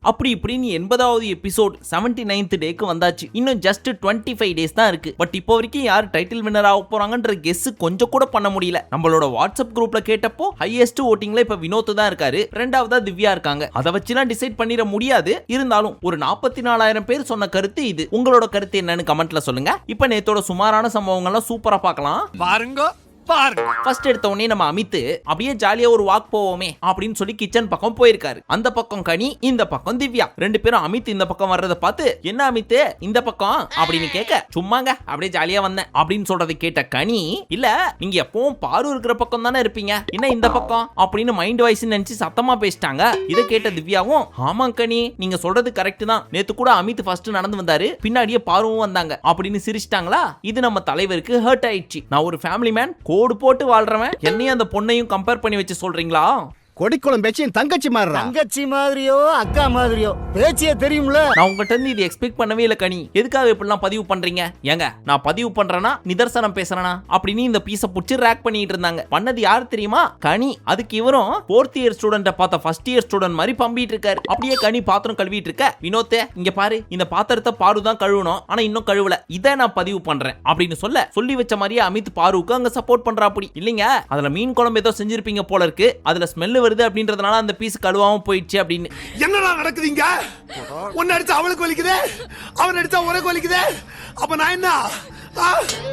அப்படி இப்படின்னு 80வது episode 79th டேக்கு வந்தாச்சு. இன்னும் ஜஸ்ட் 25 டேஸ் தான் இருக்கு. பட் இப்போ வரைக்கும் யார் டைட்டில் வின்னர் ஆக போறாங்கன்ற கெஸ் கொஞ்சம் கூட பண்ண முடியல. நம்மளோட வாட்ஸ்அப் குரூப்ல கேட்டப்போ ஹையஸ்ட் ஓட்டிங்ல இப்ப வினோத் தான் இருக்காரு, ரெண்டாவதா திவ்யா இருக்காங்க. அதை வச்சுலாம் டிசைட் பண்ணிட முடியாது. இருந்தாலும் ஒரு 44,000 பேர் சொன்ன கருத்து இது. உங்களோட கருத்து என்னன்னு கமெண்ட்ல சொல்லுங்க. இப்ப நேத்தோட சுமாரான சம்பவங்கள்லாம் சூப்பரா பார்க்கலாம் பாருங்க. ஃபர்ஸ்ட் எடுத்த உடனே நம்ம அமித் அப்படியே ஜாலியா ஒரு வாக் போவோமே அப்படின்னு சொல்லி கிச்சன் பக்கம் போயிருக்காரு. அந்த பக்கம் கனி, இந்த பக்கம் திவ்யா. ரெண்டு பேரும் அமித் இந்த பக்கம் வர்றத பார்த்து என்ன அமித் இந்த பக்கம் அப்படின்னு கேட்க, சும்மாங்க அப்படியே ஜாலியா வந்தேன் அப்படின்னு சொல்றதை கேட்ட கனி, இல்ல நீங்க எப்பவும் பாரு இருக்கிற பக்கம் தானே இருப்பீங்க, என்ன இந்த பக்கம் அப்படின்னு மைண்ட் வாய்ஸ் நினைச்சு சத்தமா பேசிட்டாங்க. இதை கேட்ட திவ்யாவும், ஆமா கனி நீங்க சொல்றது கரெக்ட் தான், நேத்து கூட அமித் ஃபர்ஸ்ட் நடந்து வந்தாரு, பின்னாடியே பாருவும் வந்தாங்க அப்படின்னு சிரிச்சிட்டாங்களா. இது நம்ம தலைவருக்கு ஹர்ட் ஆயிடுச்சு. நான் ஒரு ஃபேமிலி மேன், கோடு போட்டு வாழ்றவன், என்னையும் அந்த பொண்ணையும் கம்பேர் பண்ணி வச்சு சொல்றீங்களா? கொடிக்குளம் பேச்சின் தங்கச்சி மாதிரி, தங்கச்சி மாதிரியோ அக்கா மாதிரியோ பேச்சியே தெரியும்ல. நான் உங்ககிட்ட இருந்து இது எக்ஸ்பெக்ட் பண்ணவே இல்ல கனி. எதுக்காக இப்படிலாம் பதிவு பண்றீங்க? ஏங்க நான் பதிவு பண்றேனா நிதர்சனம் பேசுறேனா அப்படின்னு இந்த பீஸை புடிச்சு ரேக் பண்ணிட்டு இருந்தாங்க. பண்ணது யாரு தெரியுமா? கனி. அதுக்கு இவரும் 4th இயர் ஸ்டூடெண்ட பார்த்த ஃபர்ஸ்ட் இயர் ஸ்டூடெண்ட் மாதிரி பம்பிட்டு இருக்காரு. அப்படியே கனி பாத்திரம் கழுவிட்டு இருக்க, வினோத்தே இங்க பாரு, இந்த பாத்திரத்தை பாரு தான் கழுவணும், ஆனா இன்னும் கழுவல, இதை நான் பதிவு பண்றேன் அப்படின்னு சொல்லி வச்ச மாதிரியே அமித் பாருக்கு அங்க சப்போர்ட் பண்றா. அப்படி இல்லைங்க, அதுல மீன் குழம்பு ஏதோ செஞ்சிருப்பீங்க போல இருக்கு, அதுல ஸ்மெல் வருது அப்படின்றதுனால அந்த பீஸ் கழுவாம போயிடுச்சு அப்படின்னு. என்னடா நடக்குதுங்க? ஒன்னு அடிச்சா அவளுக்கு வலிக்குது, அவன் அடிச்சா உனக்கு வலிக்குது, அப்ப நான் என்ன?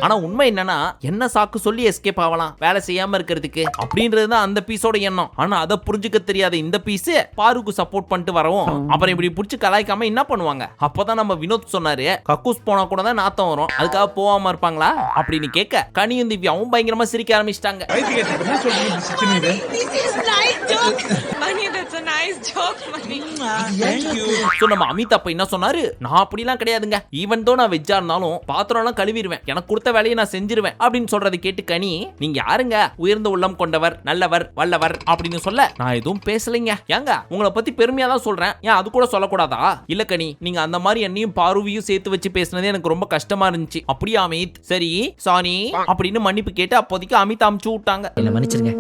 ஆனா உண்மை என்னன்னா, என்ன சாக்கு சொல்லி எஸ்கேப் ஆகலாம் வேலை செய்யாம இருக்கிறதுக்கு அப்படின்றது தான் அந்த பீஸோட எண்ணம். ஆனா அதை புரிஞ்சுக்க தெரியாத இந்த பீஸ் பாருக்கு சப்போர்ட் பண்ணிட்டு வரவும், அப்புறம் இப்படி புடிச்சு கலாய்க்காம என்ன பண்ணுவாங்க? அப்பதான் நம்ம வினோத் சொன்னாரு, கக்கூஸ் போனா கூட தான் நாத்தம் வரும், அதுக்காக போகாம இருப்பாங்களா அப்படின்னு கேட்க, கனியும் திவ்யாவும் பயங்கரமா சிரிக்க ஆரம்பிச்சிட்டாங்க. நம்ம அமித் அப்ப என்ன சொன்னாரு, நான் அப்படிலாம் கிடையாதுங்க, ஈவன் தோ நான் வெஜ்ஜா இருந்தாலும் பாத்திரம் எல்லாம் கழுவிடுவேன், எனக்கு கொடுத்த வேலையை நான் செஞ்சிருவேன் அப்படின்னு சொல்றதை கேட்டு கனி, நீங்க யாருங்க உயர்ந்த உள்ளம் கொண்டவர், நல்லவர், வல்லவர் அப்படின்னு சொல்ல, நான் எதுவும் பேசலைங்க, ஏங்க உங்களை பத்தி பெருமையா தான் சொல்றேன், ஏன் அது கூட சொல்லக்கூடாதா? இல்ல கனி, நீங்க அந்த மாதிரி என்னையும் பார்வையும் சேர்த்து வச்சு பேசினதே எனக்கு ரொம்ப கஷ்டமா இருந்துச்சு. அப்படியே அமித், சரி சாரி அப்படின்னு மன்னிப்பு கேட்டு அப்போதைக்கு அமித் அமுச்சு விட்டாங்க. என்ன மன்னிச்சிருங்க,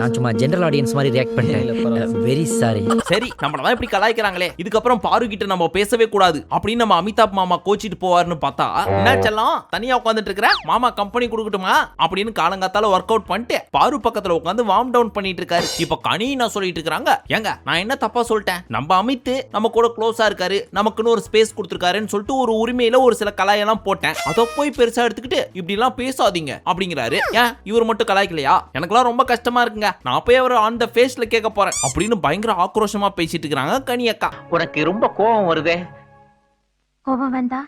நான் சும்மா ஜெனரல் ஆடியன்ஸ் மாதிரி ரியாக்ட் பண்ணிட்டேன், வெரி சாரி. சரி, நம்மளதான் இப்படி கலாய்க்கிறாங்களே, இதுக்கப்புறம் பாரு கிட்ட நம்ம பேசவே கூடாது அப்படின்னு நம்ம அமிதாப் மாமா கோச்சிட்டு போவாருன்னு பார்த்தா, என்னாச்செல்லாம் தனியா உட்காந்துட்டு இருக்கிற, மாமா கம்பெனி கொடுக்கட்டுமா அப்படின்னு காலங்காத்தால ஒர்க் அவுட் பண்ணிட்டு பாரு பக்கத்துல உட்காந்து வார்ம் டவுன் பண்ணிட்டு இருக்காரு. இப்ப கனி நான் சொல்லிட்டு இருக்காங்க, ஏங்க நான் என்ன தப்பா சொல்லிட்டேன், நம்ம அமித் நம்ம கூட க்ளோஸா இருக்காரு, நமக்குன்னு ஒரு ஸ்பேஸ் கொடுத்துருக்காருன்னு சொல்லிட்டு ஒரு உரிமையில ஒரு சில கலாயெல்லாம் போட்டேன், அதை போய் பெருசா எடுத்துக்கிட்டு இப்படி எல்லாம் பேசாதீங்க அப்படிங்கிறாரு. ஏன் இவர் மட்டும் கலாய்க்கலையா? எனக்குலாம் ரொம்ப கஷ்டமா இருக்குங்க, நான் போய் அவர் ஆன் த ஃபேஸ்ல கேட்க போறேன் அப்படின்னு பயங்கர ஆக்ரோஷமா பேசிட்டு இருக்காங்க கனி அக்கா. உனக்கு ரொம்ப கோபம் வருதே? கோபம் வந்தா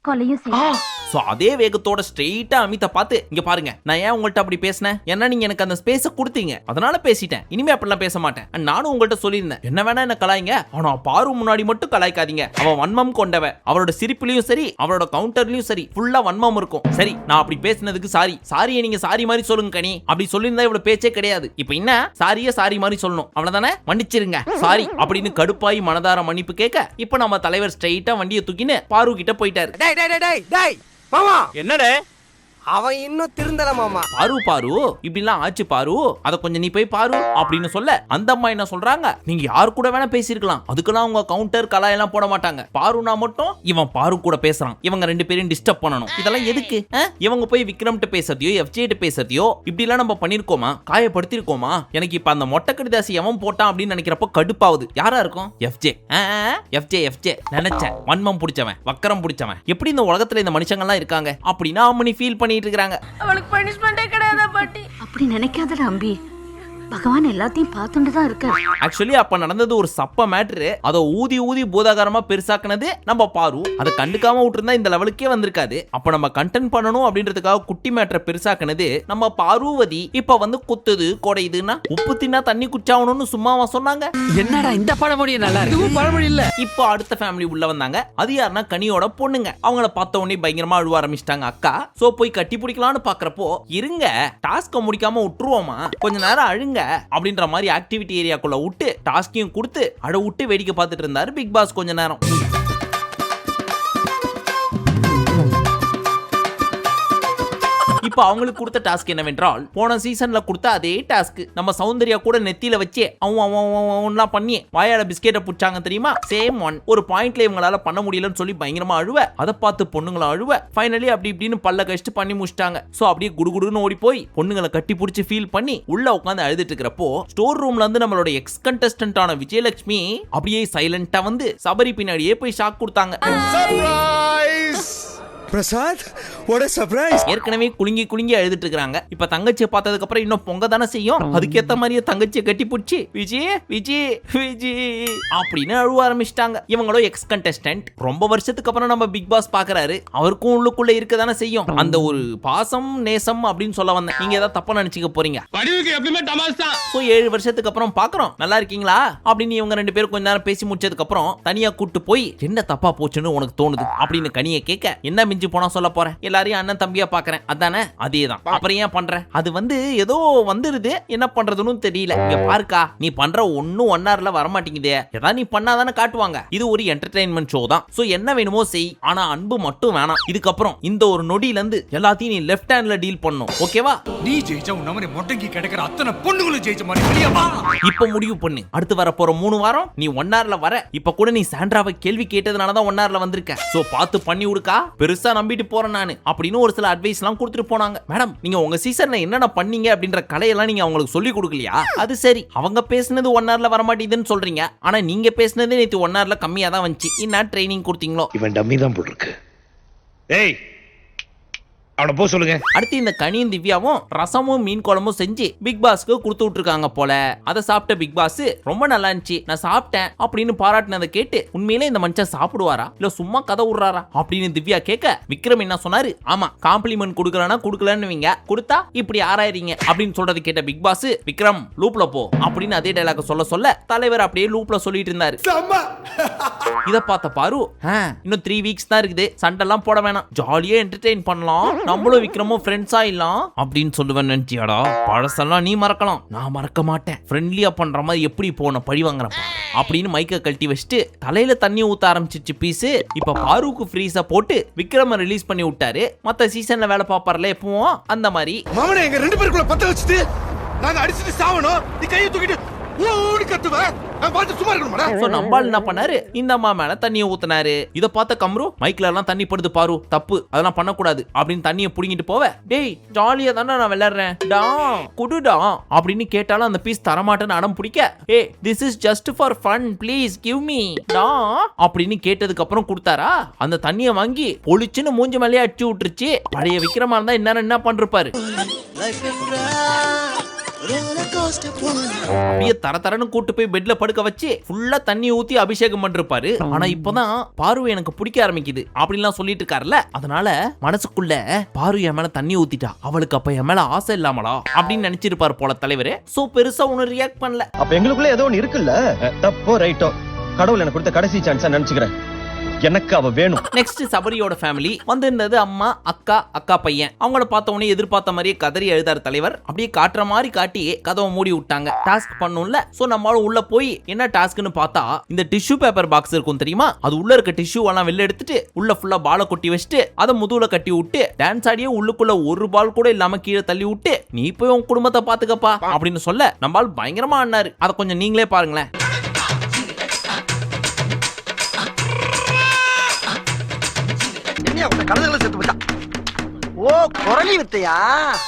கொலையும் செய்யும். சோ அதே வேகத்தோட ஸ்ட்ரெயிட்டா அமித பார்த்து, இங்க பாருங்க, நான் ஏன் உங்கள்ட்ட அப்படி பேசினேன், ஏன்னா நீங்க எனக்கு அந்த ஸ்பேஸ கொடுத்தீங்க, அதனால பேசிட்டேன், இனிமே அப்படிலாம் பேச மாட்டேன். நானும் உங்கள்ட்ட சொல்லியிருந்தேன், என்ன வேணா என்ன கலாய்ங்க, ஆனா பாரு முன்னாடி மட்டும் கலாய்க்காதீங்க, அவன் வன்மம் கொண்டவ, அவரோட சிரிப்புலயும் சரி அவரோட கவுண்டர்லயும் சரி ஃபுல்லா வன்மம் இருக்கும். சரி, நான் அப்படி பேசினதுக்கு சாரி, சாரியை நீங்க சாரி மாதிரி சொல்லுங்க கனி, அப்படி சொல்லியிருந்தா இவ்வளவு பேச்சே கிடையாது. இப்ப என்ன சாரியே சாரி மாதிரி சொல்லணும், அவ்வளவுதானே, மன்னிச்சிருங்க சாரி அப்படின்னு கடுப்பாய் மனதார மன்னிப்பு கேட்க, இப்ப நம்ம தலைவர் ஸ்ட்ரெயிட்டா வண்டியை தூக்கின்னு பாரு கிட்ட போயிட்டாரு. மாமா என்னடே அவன் இன்னும் திருந்தல மாமா. பாரு இப்படிலாம் ஆச்சு பாரு, அத கொஞ்சம் நீ போய் பாரு அப்படின்னு சொல்ல, அந்த அம்மா என்ன சொல்றாங்க, நீங்க யாரு கூட வேணா பேசிருக்கலாம், அதுக்கெல்லாம் உங்க கவுண்டர் கலாயெல்லாம் போட மாட்டாங்க, பாருனா மட்டும் இவன் பாரு கூட பேசுறான், இவங்க ரெண்டு பேரும் டிஸ்டர்ப் பண்ணணும், இதெல்லாம் எதுக்கு? இவங்க போய் விக்ரம்ட்ட பேசுறதையோ எஃப்ஜே பேசுறதையோ இப்படி எல்லாம் நம்ம பண்ணிருக்கோமா, காயப்படுத்திருக்கோமா? எனக்கு இப்ப அந்த மொட்டை கடிதாசி எவன் போட்டான் அப்படின்னு நினைக்கிறப்ப கடுப்பாவது. யாரா இருக்கும்? எஃப்ஜே நினைச்சேன், வன்மம் பிடிச்சவன், வக்கரம் பிடிச்சவன், எப்படி இந்த உலகத்துல இந்த மனுஷங்க எல்லாம் இருக்காங்க அப்படின்னு அம்மனி ஃபீல் பண்ணி இருக்காங்க. அவளுக்கு பனிஷ்மெண்டே கிடையாதா பாட்டி? அப்படி நினைக்காதடா அம்பி, பகவான் எல்லாத்தையும் பார்த்துட்டு தான் இருக்காரு. ஆக்சுவலி அப்ப நடந்தது ஒரு சப்ப மேட்ரு, அதை ஊதி ஊதி பூதாகாரமா பெருசாக்குனது நம்ம பாரு, அதை கண்டுக்காம விட்டுருந்தா இந்த லெவலுக்கே வந்திருக்காது. அப்ப நம்ம கண்டென்ட் பண்ணணும் அப்படின்றதுக்காக குட்டி மேட்ரை பெருசாக்குனது நம்ம பார்வதி. இப்ப வந்து குத்துது கொடையுதுன்னா உப்பு தின்னா தண்ணி குச்சாவணும்னு சும்மாவா சொன்னாங்க? என்னடா இந்த பழமொழி நல்லா இருக்கு, பழமொழி இல்ல. இப்போ அடுத்த ஃபேமிலி உள்ள வந்தாங்க. அது யாருன்னா கனியோட பொண்ணுங்க. அவங்கள பார்த்த உடனே பயங்கரமா அழுவ ஆரம்பிச்சிட்டாங்க அக்கா. சோ போய் கட்டி பிடிக்கலான்னு பாக்குறப்போ, இருங்க டாஸ்க முடிக்காம விட்டுருவோமா, கொஞ்ச நேரம் அழுங்க அப்படின்ற மாதிரி ஆக்டிவிட்டி ஏரியாக்குள்ள விட்டு டாஸ்கையும் கொடுத்து அட விட்டு வேடிக்கை பார்த்துட்டு இருந்தாரு பிக் பாஸ் கொஞ்ச நேரம். இப்போ அவங்களுக்கு கொடுத்த டாஸ்க் என்னவென்றால் போன சீசன்ல கொடுத்த அதே டாஸ்க் நம்ம சௌந்தர்யா கூட நெத்தியில வச்சே அவன்லாம் பண்ணி வாயால பிஸ்கெட்டை புடிச்சாங்க தெரியுமா, சேம் ஒன். ஒரு பாயிண்ட்ல இவங்களால பண்ண முடியலன்னு சொல்லி பயங்கரமா அழுவ, அதை பார்த்து பொண்ணுங்களும் அழுவ. ஃபைனலி அப்படி இப்படின்னு பல்ல கஷ்டு பண்ணி முடிச்சிட்டாங்க. சோ அப்படியே குடுகுடுன்னு ஓடி போய் பொண்ணுங்களை கட்டி பிடிச்சி ஃபீல் பண்ணி உள்ள உட்காந்து அழுதுட்டு இருக்கிறப்போ ஸ்டோர் ரூம்ல இருந்து நம்மளோட எக்ஸ் கண்டஸ்டன்ட் ஆன விஜயலட்சுமி அப்படியே சைலண்டா வந்து சபரி பின்னாடியே போய் ஷாக் கொடுத்தாங்க. Surprise Prasad, what a surprise. ஏற்கனவே குலுங்கி குலுங்கி அழுதுட்டு இருக்காங்க. இப்ப தங்கச்சியை பார்த்ததுக்கு அப்புறம் இன்னும் பொங்க தானே செய்யும். அதுக்கேத்த மாதிரியே தங்கச்சியை கட்டி பிடிச்சி விஜய் விஜய் விஜய் அப்படின்னு அழுவ ஆரம்பிச்சிட்டாங்க. இவங்களும் எக்ஸ் கண்டஸ்டன்ட், ரொம்ப வருஷத்துக்கு அப்புறம் நம்ம பிக் பாஸ் பாக்குறாரு. அவருக்கும் உள்ளுக்குள்ள இருக்க தானே செய்யும் அந்த ஒரு பாசம் நேசம் அப்படின்னு சொல்ல வந்தேன். நீங்க ஏதாவது தப்பா நினைச்சுக்க போறீங்க. சோ 7 வருஷத்துக்கு அப்புறம் பாக்குறோம், நல்லா இருக்கீங்களா அப்படின்னு இவங்க 2 பேரும் கொஞ்ச நேரம் பேசி முடிச்சதுக்கு அப்புறம் தனியா கூட்டு போய் என்ன தப்பா போச்சுன்னு உனக்கு தோணுது அப்படின்னு கனியை கேட்க, என்ன மிஞ்சி போனா சொல்ல போறேன், எல்லாரையும் அண்ணன் தம்பியா பாக்குறேன் அதானே, அதேதான். அப்புறம் ஏன் பண்ற, அது வந்து ஏதோ வந்துருது, என்ன பண்றதுன்னு தெரியல. இங்க பாருக்கா, நீ பண்ற ஒன்னும் 1 hourல வர மாட்டேங்குதே, ஏதாவது நீ பண்ணாதானே காட்டுவாங்க. இது ஒரு என்டர்டைன்மெண்ட் ஷோ தான். சோ என்ன வேணுமோ செய், ஆனா அன்பு மட்டும் வேணாம். இதுக்கப்புறம் இந்த ஒரு நொடியில இருந்து எல்லாத்தையும் நீ லெஃப்ட் ஹேண்ட்ல டீல் பண்ணும், ஓகேவா? நீ ஜெயிச்ச உன்ன மாதிரி மொட்டைக்கு கிடைக்கிற அத்தனை பொண்ணுங்களும் ஜெயிச்ச மாதிரி வெளியே வா. இப்ப முடிவு பண்ணு, அடுத்து வர போற 3 வாரம் நீ 1 hourல வர. இப்ப கூட நீ சாண்ட்ராவை கேள்வி கேட்டதுனாலதான் 1 hourல வந்திருக்க. சோ பார்த்து பண்ணி விடுக்கா, பெருசா நம்பிட்டு போறேன் நானு அப்படின்னு ஒரு சில அட்வைஸ் எல்லாம் கொடுத்துட்டு போனாங்க. மேடம், நீங்க உங்க சீசன்ல என்னென்ன பண்ணீங்க அப்படின்ற கலையெல்லாம் நீங்க அவங்களுக்கு சொல்லி கொடுக்கலையா? அது சரி, அவங்க பேசுனது 1 hourல வர மாட்டேங்குதுன்னு சொல்றீங்க, ஆனா நீங்க பேசுனது நேத்து 1 hourல கம்மியா தான் வந்துச்சு. என்ன ட்ரைனிங் கொடுத்தீங்களோ? இவன் டம்மி தான் போட்டுருக்கு. ஏய், அவனை போ சொல்லுங்க. அடுத்து இந்த கனியும் திவ்யாவும் ரசமும் மீன் குழம்பும் செஞ்சு பிக் பாஸ்க்கு கொடுத்து விட்டுருக்காங்க போல. அதை சாப்பிட்ட பிக் பாஸ் ரொம்ப நல்லா இருந்துச்சு, நான் சாப்பிட்டேன் அப்படின்னு பாராட்டினதை கேட்டு உண்மையிலே இந்த மனுஷன் சாப்பிடுவாரா இல்ல சும்மா கதை விடுறாரா அப்படின்னு திவ்யா கேட்க, விக்ரம் என்ன சொன்னாரு, ஆமா காம்ப்ளிமெண்ட் கொடுக்கலன்னா கொடுக்கலன்னு கொடுத்தா இப்படி ஆராயிரீங்க அப்படின்னு சொல்றது கேட்ட பிக் பாஸ், விக்ரம் லூப்ல போ அப்படின்னு அதே டைலாக் சொல்ல தலைவர் அப்படியே லூப்ல சொல்லிட்டு இருந்தாரு. இத பார்த்த பாரு, இன்னும் 3 வீக்ஸ் தான் இருக்குது, சண்டெல்லாம் போட வேணாம், ஜாலியா என்டர்டெயின் பண்ணலாம், நம்மளும் விக்ரமும் ஃப்ரெண்ட்ஸா இல்லலாம் அப்படின்னு சொல்லுவேன் நினைச்சியாடா. பழசெல்லாம் நீ மறக்கலாம், நான் மறக்க மாட்டேன். ஃப்ரெண்ட்லியா பண்ற மாதிரி எப்படி போன பழி வாங்குறப்ப அப்படின்னு மைக்க கழட்டி வச்சுட்டு தலையில தண்ணி ஊத்த ஆரம்பிச்சிச்சு பீஸ். இப்ப பாருக்கு ஃப்ரீஸா போட்டு விக்ரம ரிலீஸ் பண்ணி விட்டாரு. மத்த சீசன்ல வேலை பாப்பார்ல எப்பவும் அந்த மாதிரி. மாமனே, எங்க 2 பேருக்குள்ள பத்த வச்சுட்டு நாங்க அடிச்சிட்டு சாவணும், நீ கையை தூக்கிட்டு ஓடி கத்துவ, நான் பார்த்து சும்மா இருக்கணும்டா. சோ நம்பால் என்ன பண்ணாரு, இந்த அம்மா மேல தண்ணியை ஊத்துனாரு. இத பார்த்த கம்ரு, மைக்ல எல்லாம் தண்ணி படுது பாரு, தப்பு, அதெல்லாம் பண்ணக்கூடாது அப்படின்னு தண்ணியை புடிங்கிட்டு போவ, டேய் ஜாலியா தானே நான் விளையாடுறேன் டா குடுடா அப்படின்னு கேட்டாலும் அந்த பீஸ் தரமாட்டேன்னு அடம் பிடிக்க, ஏ this is just for fun please give me டா அப்படின்னு கேட்டதுக்கு அப்புறம் கொடுத்தாரா. அந்த தண்ணியை வாங்கி பொழிச்சுன்னு மூஞ்சி மேலேயே அடிச்சு விட்டுருச்சு. பழைய விக்ரமா இருந்தா என்ன பண்ணிருப்பாரு. அப்படியே தரன்னு கூட்டு போய் பெட்ல படுக்க வச்சு ஃபுல்லா தண்ணி ஊத்தி அபிஷேகம் பண்ணிருப்பாரு. ஆனா இப்பதான் பார்வை எனக்கு பிடிக்க ஆரம்பிக்குது அப்படின்லாம் சொல்லிட்டு இருக்காருல்ல, அதனால மனசுக்குள்ள பார்வை என் மேல தண்ணி ஊத்திட்டா, அவளுக்கு அப்ப என் மேல ஆசை இல்லாமலா அப்படின்னு நினைச்சிருப்பாரு போல தலைவரு. சோ பெருசா ஒன்னும் ரியாக்ட் பண்ணல. அப்ப எங்களுக்குள்ள ஏதோ ஒன்னு இருக்குல்ல, தப்போ ரைட்டோ கடவுள் எனக்கு கொடுத்த கடைசி சான்ஸா நினைச்சுக்கிறேன், எனக்கு அவ வேணும். நெக்ஸ்ட் சபரியோட ஃபேமிலி வந்திருந்தது, அம்மா அக்கா பையன். அவங்கள பார்த்த உடனே எதிர்பார்த்த மாதிரியே கதறி எழுதாரு தலைவர். அப்படியே காட்டுற மாதிரி காட்டி கதவை மூடி விட்டாங்க. டாஸ்க் பண்ணும்ல, சோ நம்மளும் உள்ள போய் என்ன டாஸ்க்னு பார்த்தா, இந்த டிஷ்யூ பேப்பர் பாக்ஸ் இருக்கும் தெரியுமா, அது உள்ள இருக்க டிஷ்யூ எல்லாம் வெளில எடுத்துட்டு உள்ள ஃபுல்லா பாலை கொட்டி வச்சுட்டு அதை முதுகுல கட்டி விட்டு டான்ஸ் ஆடியே உள்ளுக்குள்ள ஒரு பால் கூட இல்லாம கீழே தள்ளி விட்டு நீ போய் உன் குடும்பத்தை பாத்துக்கப்பா அப்படின்னு சொல்ல நம்மால் பயங்கரமா ஆடினாரு. அதை கொஞ்சம் நீங்களே பாருங்களேன். கலந்துகளை சேர்த்து வச்சா ஓ குரலி வித்தையா.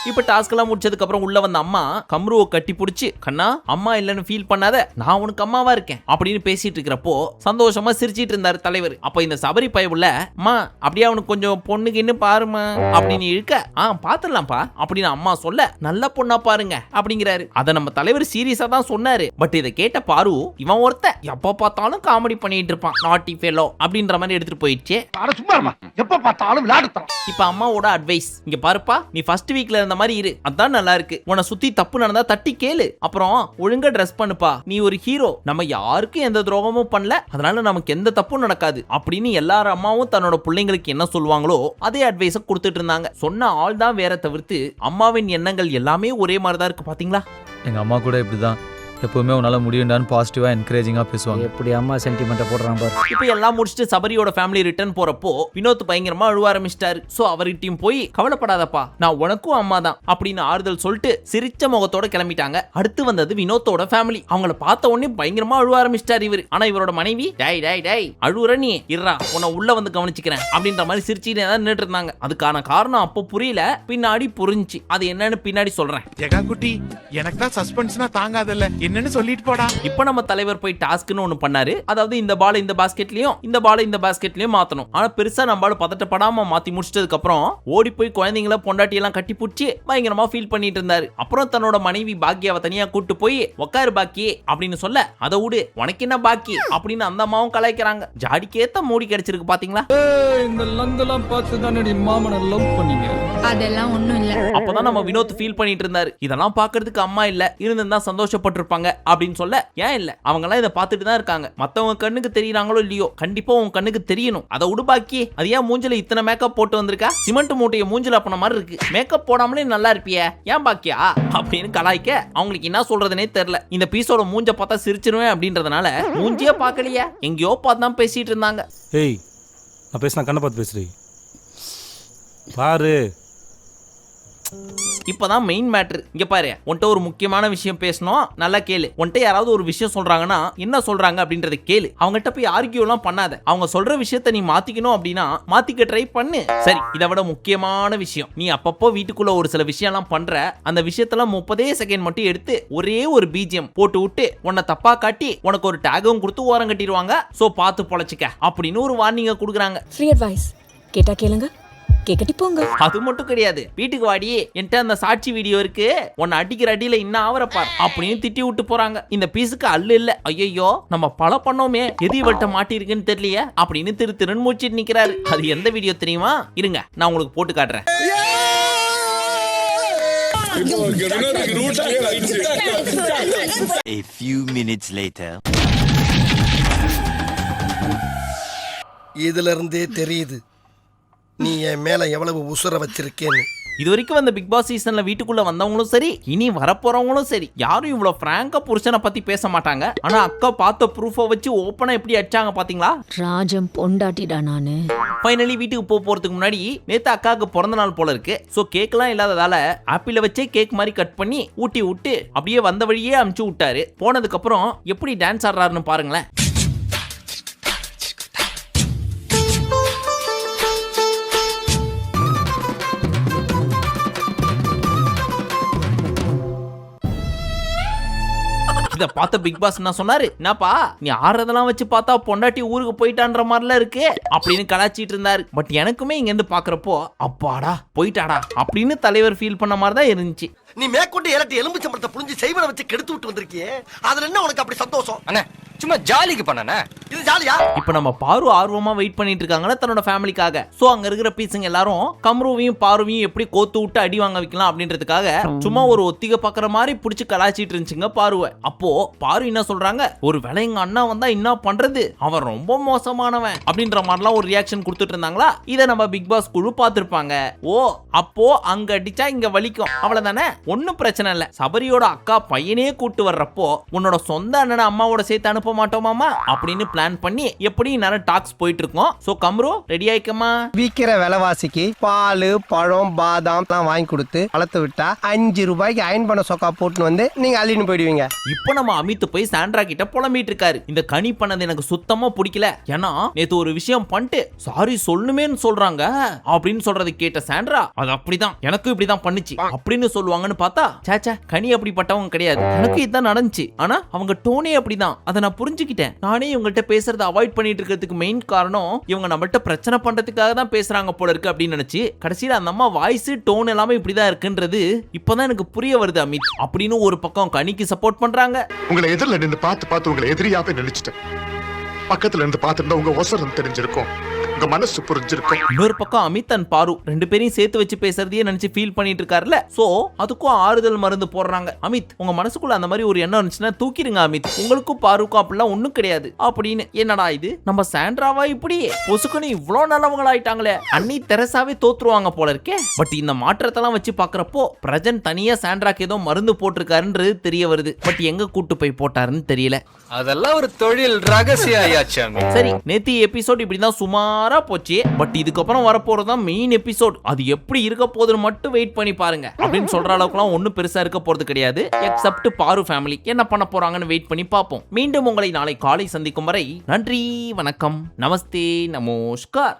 இப்ப டாஸ்க் எல்லாம் முடிச்சதுக்கு அப்புறம் உள்ள வந்த அம்மா கம்ருவை கட்டி பிடிச்சு, கண்ணா அம்மா இல்லன்னு ஃபீல் பண்ணாத, நான் உனக்கு அம்மாவா இருக்கேன் அப்படின்னு பேசிட்டு இருக்கிறப்போ சந்தோஷமா சிரிச்சிட்டு இருந்தாரு தலைவர். அப்ப இந்த சபரி பயவுல, அம்மா அப்படியே அவனுக்கு கொஞ்சம் பொண்ணுக்கு இன்னும் பாருமா அப்படின்னு இழுக்க, பாத்துடலாம்ப்பா அப்படின்னு அம்மா சொல்ல, நல்ல பொண்ணா பாருங்க அப்படிங்கிறாரு. அத நம்ம தலைவர் சீரியஸா தான் சொன்னாரு. பட் இதை கேட்ட பாரு, இவன் ஒருத்த எப்ப பார்த்தாலும் காமெடி பண்ணிட்டு இருப்பான், நாட்டி ஃபெலோ அப்படின்ற மாதிரி எடுத்துட்டு போயிடுச்சு. எப்ப பார்த்தாலும் விளையாடுறான். இப்ப அம்மாவோட அட்வைஸ், இங்க பாருப்பா, நீ ஃபர்ஸ்ட் வீக்ல இருந்த மாதிரி இரு, அதான் நல்லா இருக்கு. உன்னை சுத்தி தப்பு நடந்தா தட்டி கேளு, அப்புறம் ஒழுங்கா ட்ரெஸ் பண்ணுப்பா, நீ ஒரு ஹீரோ, நம்ம யாருக்கும் எந்த துரோகமும் பண்ணல, அதனால நமக்கு எந்த தப்பும் நடக்காது அப்படின்னு எல்லாரும் அம்மாவும் தன்னோட பிள்ளைங்களுக்கு என்ன சொல்லுவாங்களோ அதே அட்வைஸ கொடுத்துட்டு இருந்தாங்க. சொன்ன ஆள் தான் வேற தவிர்த்து அம்மாவின் எண்ணங்கள் எல்லாமே ஒரே மாதிரி தான் இருக்கு. பாத்தீங்களா, எங்க அம்மா கூட இப்படிதான் எப்பவுமே உன்னால முடியும்டான்னு பாசிட்டிவா என்கரேஜிங்கா பேசுவாங்க. எப்படி அம்மா சென்டிமெண்ட்டை போடுறான் பாரு. இப்போ எல்லாம் முடிச்சுட்டு சபரியோட ஃபேமிலி ரிட்டர்ன் போறப்போ வினோத் பயங்கரமா அழுவ ஆரம்பிச்சிட்டாரு. சோ அவர்கிட்டயும் போய் கவலைப்படாதப்பா நான் உனக்கும் அம்மா தான் அப்படின்னு ஆறுதல் சொல்லிட்டு சிரிச்ச முகத்தோட கிளம்பிட்டாங்க. அடுத்து வந்தது வினோத்தோட ஃபேமிலி. அவங்கள பார்த்த உடனே பயங்கரமா அழுவ ஆரம்பிச்சிட்டாரு இவரு. ஆனா இவரோட மனைவி டேய் டேய் டேய் அழுவுற நீ இருடா உன்னை உள்ள வந்து கவனிச்சுக்கிறேன் அப்படின்ற மாதிரி சிரிச்சுட்டே தான் நின்னுட்டு இருந்தாங்க. அதுக்கான காரணம் அப்போ புரியல, பின்னாடி புரிஞ்சுச்சு. அது என்னன்னு பின்னாடி சொல்றேன். ஜெகா குட்டி எனக்கு தான் சஸ்பென்ஸ்னா தாங்காதல்ல, என்னன்னு சொல்லிட்டு போடா. இப்போ நம்ம தலைவர் போய் டாஸ்க்னு ஒன்னு பண்ணாரு. அதாவது இந்த பால் இந்த பாஸ்கெட்லயும் இந்த பால் இந்த பாஸ்கெட்லயும் மாத்தணும். ஆனா பெருசா நம்மளால பதட்டப்படாம மாத்தி முடிச்சதுக்கு அப்புறம் ஓடி போய் குழந்தைங்களை பொண்டாட்டி எல்லாம் கட்டி பிடிச்சி பயங்கரமா ஃபீல் பண்ணிட்டு இருந்தாரு. அப்புறம் தன்னோட மனைவி பாக்கியாவை தனியா கூட்டு போய் உக்காரு பாக்கி அப்படின்னு சொல்ல, அதை விடு உனக்கு என்ன பாக்கி அப்படின்னு அந்த அம்மாவும் கலாய்க்கிறாங்க. ஜாடிக்கேத்த மூடி கிடைச்சிருக்கு பாத்தீங்களா. இந்த லங்கெல்லாம் பார்த்து தானே நீ மாமனை லவ் பண்ணீங்க. அதெல்லாம் ஒண்ணும் இல்ல. அப்பதான் நம்ம வினோத் ஃபீல் பண்ணிட்டு இருந்தாரு. இதெல்லாம் பாக்குறதுக்கு அம்மா இல்ல இருந்திருந்தா சந்தோஷப்பட்டிருப்பாங்க அப்படின்னு சொல்ல, ஏன் இல்ல அவங்க எல்லாம் இதை பார்த்துட்டு தான் இருக்காங்க. மத்தவங்க கண்ணுக்கு தெரியறாங்களோ இல்லையோ கண்டிப்பா உன் கண்ணுக்கு தெரியணும். அதை விடு பாக்கி. அது ஏன் மூஞ்சில இத்தனை மேக்கப் போட்டு வந்திருக்கா? சிமெண்ட் மூட்டைய மூஞ்சில அப்பன மாதிரி இருக்கு. மேக்கப் போடாமலே நல்லா இருப்பிய ஏன் பாக்கியா அப்படின்னு கலாய்க்க அவங்களுக்கு என்ன சொல்றதுனே தெரியல. இந்த பீஸோட மூஞ்ச பார்த்தா சிரிச்சிருவேன் அப்படின்றதுனால மூஞ்சியே பார்க்கலையே எங்கேயோ பார்த்து தான் பேசிட்டு இருந்தாங்க. ஏய் நான் பேசினா கண்ணை பார்த்து பேசுறேன் பாரு. இப்பதான் மெயின் மேட்டர். இங்க பாரு, உன்கிட்ட ஒரு முக்கியமான விஷயம் பேசணும், நல்லா கேளு. உன்கிட்ட யாராவது ஒரு விஷயம் சொல்றாங்கன்னா என்ன சொல்றாங்க அப்படின்றத கேளு. அவங்ககிட்ட போய் ஆர்கியூ எல்லாம் பண்ணாத. அவங்க சொல்ற விஷயத்த நீ மாத்திக்கணும் அப்படின்னா மாத்திக்க ட்ரை பண்ணு. சரி, இதை விட முக்கியமான விஷயம், நீ அப்பப்போ வீட்டுக்குள்ள ஒரு சில விஷயம் எல்லாம் பண்ற. அந்த விஷயத்தெல்லாம் 30 செகண்ட் மட்டும் எடுத்து ஒரே ஒரு பிஜிஎம் போட்டு விட்டு உன்னை தப்பா காட்டி உனக்கு ஒரு டேகும் கொடுத்து ஓரம் கட்டிடுவாங்க. சோ பார்த்து பொழைச்சிக்க அப்படின்னு ஒரு வார்னிங்க கொடுக்குறாங்க. ஃப்ரீ அட்வைஸ் கேட்டா கேளுங்க, கேக்கட்டி போங்க. அது மட்டும் கிடையாது, வீட்டுக்கு வாடி என்கிட்ட அந்த சாட்சி வீடியோ இருக்கு, உன்னை அடிக்கிற அடியில இன்னும் ஆவரப்பார் அப்படின்னு திட்டி விட்டு போறாங்க. இந்த பீஸுக்கு அல்ல இல்ல, ஐயோ நம்ம பல பண்ணோமே எது இவள்கிட்ட மாட்டிருக்குன்னு தெரியலையே அப்படின்னு திருன்னு மூச்சிட்டு நிக்கிறாரு. அது எந்த வீடியோ தெரியுமா? இருங்க நான் உங்களுக்கு போட்டு காட்டுறேன். A few minutes later. இதுல இருந்தே தெரியுது நீ என் மேல எவ்வளவு உசுர வச்சிருக்கேன்னு. இது வரைக்கும் வந்த பிக் பாஸ் சீசன்ல வீட்டுக்குள்ள வந்தவங்களும் சரி இனி வரப்போறவங்களும் சரி யாரும் இவ்வளவு பிராங்கா புருஷனை பத்தி பேச மாட்டாங்க. ஆனா அக்கா பார்த்த ப்ரூஃபை வச்சு ஓப்பனா எப்படி அடிச்சாங்க பாத்தீங்களா? ராஜம் பொண்டாட்டிடா நானு. ஃபைனலி வீட்டுக்கு போறதுக்கு முன்னாடி நேத்து அக்காவுக்கு பிறந்த நாள் போல இருக்கு. சோ கேக்லாம் இல்லாததால ஆப்பிள வச்சே கேக் மாதிரி கட் பண்ணி ஊட்டி விட்டு அப்படியே வந்த வழியே அமுச்சு விட்டாரு. போனதுக்கு அப்புறம் எப்படி டான்ஸ் ஆடுறாருன்னு பாருங்களேன். இத பார்த்த பிக் பாஸ் என்ன சொன்னாரு, என்னப்பா நீ ஆறதெல்லாம் வச்சு பார்த்தா பொண்டாட்டி ஊருக்கு போயிட்டான்ற மாதிரிலாம் இருக்கு அப்படின்னு கலாச்சிட்டு இருந்தாரு. பட் எனக்குமே இங்க இருந்து பாக்குறப்போ அப்பாடா போயிட்டாடா அப்படின்னு தலைவர் ஃபீல் பண்ண மாதிரி தான் இருந்துச்சு. நீ மேற்கொண்டு இலட்டி எலும்பு சம்பளத்தை புரிஞ்சு செய்வனை வச்சு கெடுத்து விட்டு வந்திருக்கியே, அதுல என்ன உனக்கு அப்படி சந்தோஷம்? அண்ணே சும்மா ஜாலிக்கு பண்ணனே, இது ஜாலியா? இப்ப நம்ம பாரு ஆர்வமா வெயிட் பண்ணிட்டு இருக்காங்கல்ல தன்னோட ஃபேமிலிக்காக. சோ அங்க இருக்கிற பீஸுங்க எல்லாரும் கம்ருவையும் பாருவையும் எப்படி கோத்து விட்டு அடி வாங்க வைக்கலாம் அப்படின்றதுக்காக சும்மா ஒரு ஒத்திகை பாக்குற மாதிரி புடிச்சு கலாச்சிட்டு இருந்துச்சுங்க பாருவை. அப்போ பாரு என்ன சொல்றாங்க, ஒரு வேளை எங்க அண்ணா வந்தா என்ன பண்றது, அவன் ரொம்ப மோசமானவன் அப்படின்ற மாதிரிலாம் ஒரு ரியாக்ஷன் கொடுத்துட்டு இருந்தாங்களா. இத நம்ம பிக் பாஸ் குழு பார்த்திருப்பாங்க. ஓ அப்போ அங்க அடிச்சா இங்க வலிக்கும் அவ்வளவுதானே, ஒன்னும் பிரச்சனை இல்ல. சபரியோட அக்கா பையனே கூட்டு வர்றப்போ உன்னோட சொந்த அண்ணனை அம்மாவோட சேர்த்து அனுப்ப மாட்டோமாமா அப்படின்னு பிளான் பண்ணி எப்படி நிறைய டாக்ஸ் போயிட்டு இருக்கோம். சோ கம்ரு ரெடி ஆயிக்கமா. விக்கிற விலைவாசிக்கு பால் பழம் பாதாம் தான் வாங்கி கொடுத்து வளர்த்து விட்டா 5 ரூபாய்க்கு அயன் பண்ண சொக்கா போட்டு வந்து நீங்க அள்ளின்னு போயிடுவீங்க. இப்போ நம்ம அமித் போய் சாண்ட்ரா கிட்ட புலம்பிட்டு இருக்காரு. இந்த கனி பண்ணது எனக்கு சுத்தமா பிடிக்கல, ஏன்னா நேத்து ஒரு விஷயம் பண்ணிட்டு சாரி சொல்லணுமேன்னு சொல்றாங்க அப்படின்னு சொல்றது கேட்ட சாண்ட்ரா அது அப்படிதான் எனக்கும் இப்படிதான் பண்ணுச்சு அப்படின்னு சொல்லுவாங்கன்னு பார்த்தா சாச்சா கனி அப்படிப்பட்டவங்க கிடையாது, எனக்கு இதுதான் நடந்துச்சு. ஆனா அவங்க டோனே அப்படிதான், அதை நான் புரிஞ்சுக்கிட்டேன். நானே இவங்கள்ட்ட பேசுறதை அவாய்ட் பண்ணிட்டு இருக்கிறதுக்கு மெயின் காரணம் இவங்க நம்மள்ட்ட பிரச்சனை பண்றதுக்காக தான் பேசுறாங்க போல இருக்கு அப்படின்னு நினைச்சு கடைசியில அந்த அம்மா வாய்ஸ் டோன் எல்லாமே இப்படிதான் இருக்குன்றது இப்பதான் எனக்கு புரிய வருது அமித் அப்படின்னு ஒரு பக்கம் கனிக்கு சப்போர்ட் பண்றாங்க. உங்களை எதிரில் நின்று பார்த்து உங்களை எதிரியாவே நினைச்சிட்டேன். பக்கத்துல இருந்து பார்த்துருந்தா உங்க ஒசரம் தெரிஞ்சிருக்கும். உங்க மனசு புரிஞ்சிருக்கும். இன்னொரு பக்கம் அமித் அண்ட் பாரு ரெண்டு பேரையும் சேர்த்து வச்சு பேசுறதையே நினைச்சு ஃபீல் பண்ணிட்டு இருக்காருல்ல, சோ அதுக்கும் ஆறுதல் மருந்து போடுறாங்க. அமித், உங்க மனசுக்குள்ள அந்த மாதிரி ஒரு எண்ணம் இருந்துச்சுன்னா தூக்கிடுங்க அமித், உங்களுக்கும் பாருக்கும் அப்படிலாம் ஒண்ணும் கிடையாது அப்படின்னு. என்னடா இது, நம்ம சாண்ட்ராவா இப்படி பொசுக்குன்னு இவ்வளோ நல்லவங்களாயிட்டாங்களே, அன்னி தெரசாவே தோத்துருவாங்க போல இருக்கே. பட் இந்த மாற்றத்தெல்லாம் வச்சு பாக்குறப்போ பிரஜன் தனியா சாண்ட்ராக்கு ஏதோ மருந்து போட்டிருக்காருன்றது தெரிய வருது. பட் எங்க கூட்டு போய் போட்டாருன்னு தெரியல. அதெல்லாம் ஒரு தொழில் ரகசியம் ஆயாச்சாமி. சரி, நேத்தி எபிசோட் இப்படிதான் சுமாரா போச்சு. பட் இதுக்கப்புறம் வரப்போறதுதான் மெயின் எபிசோட். அது எப்படி இருக்க போகுதுன்னு மட்டும் வெயிட் பண்ணி பாருங்க. அப்படின்னு சொல்ற அளவுக்குலாம் ஒன்னும் பெருசா இருக்க போறது கிடையாது. எக்ஸப்ட் பாரு ஃபேமிலி என்ன பண்ண போறாங்கன்னு வெயிட் பண்ணி பார்ப்போம். மீண்டும் உங்களை நாளை காலை சந்திக்கும் வரை நன்றி, வணக்கம், நமஸ்தே, நமஸ்கார்.